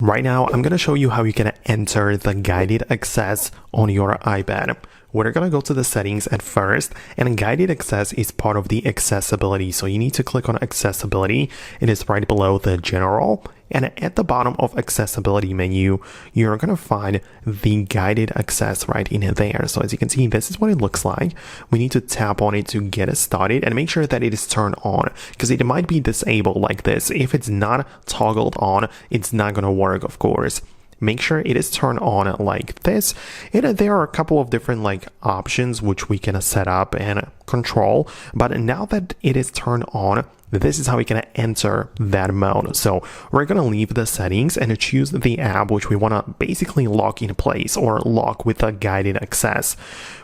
Right now, I'm going to show you how you can enter the guided access on your iPad. We're going to go to the settings at first, and guided access is part of the accessibility. So you need to click on accessibility. It is right below the general. And at the bottom of accessibility menu, you're going to find the guided access right in there. So as you can see, this is what it looks like. We need to tap on it to get it started and make sure that it is turned on, because it might be disabled like this. If it's not toggled on, it's not going to work, of course. Make sure it is turned on like this. There are a couple of different options which we can set up and control, but now that it is turned on, this is how we can enter that mode. So we're going to leave the settings and choose the app which we want to basically lock in place or lock with a guided access.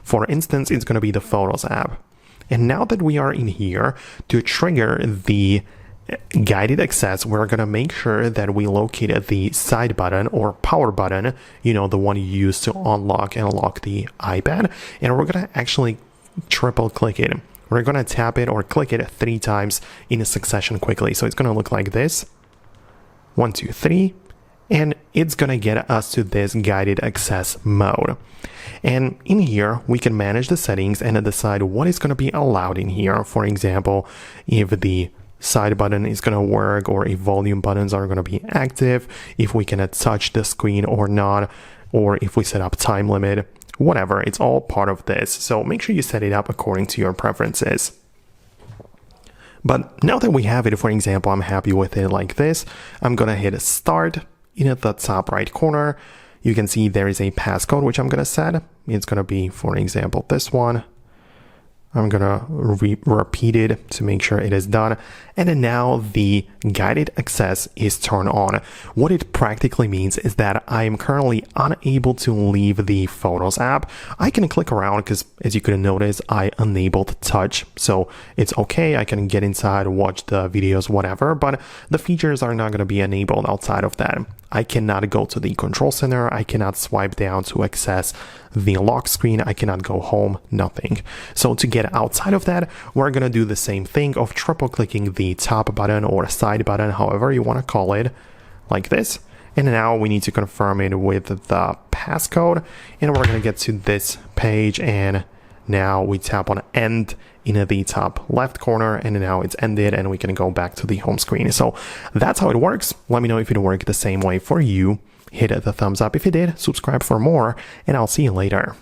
For instance, it's going to be the Photos app. And now that we are in here, to trigger the guided access, we're going to make sure that we located the side button or power button, the one you use to unlock and lock the iPad, and we're going to actually triple click it. We're going to tap it or click it 3 times in a succession quickly. So it's going to look like this. 1, 2, 3. And it's going to get us to this guided access mode. And in here, we can manage the settings and decide what is going to be allowed in here. For example, if the side button is going to work, or if volume buttons are going to be active, if we can touch the screen or not, or if we set up time limit, whatever. It's all part of this. So make sure you set it up according to your preferences. But now that we have it, for example, I'm happy with it like this. I'm going to hit start. In at the top right corner, you can see there is a passcode which I'm going to set. It's going to be, for example, this one. I'm going to repeat it to make sure it is done. And then now the guided access is turned on. What it practically means is that I am currently unable to leave the Photos app. I can click around because, as you could notice, I enabled touch. So it's okay. I can get inside, watch the videos, whatever, but the features are not going to be enabled outside of that. I cannot go to the control center. I cannot swipe down to access the lock screen. I cannot go home, nothing. So to get outside of that, we're going to do the same thing of triple clicking the top button or side button, however you want to call it, like this. And now we need to confirm it with the passcode, and we're going to get to this page, and now we tap on end in the top left corner, and now it's ended, and we can go back to the home screen. So that's how it works. Let me know if it worked the same way for you. Hit the thumbs up if it did, subscribe for more, and I'll see you later.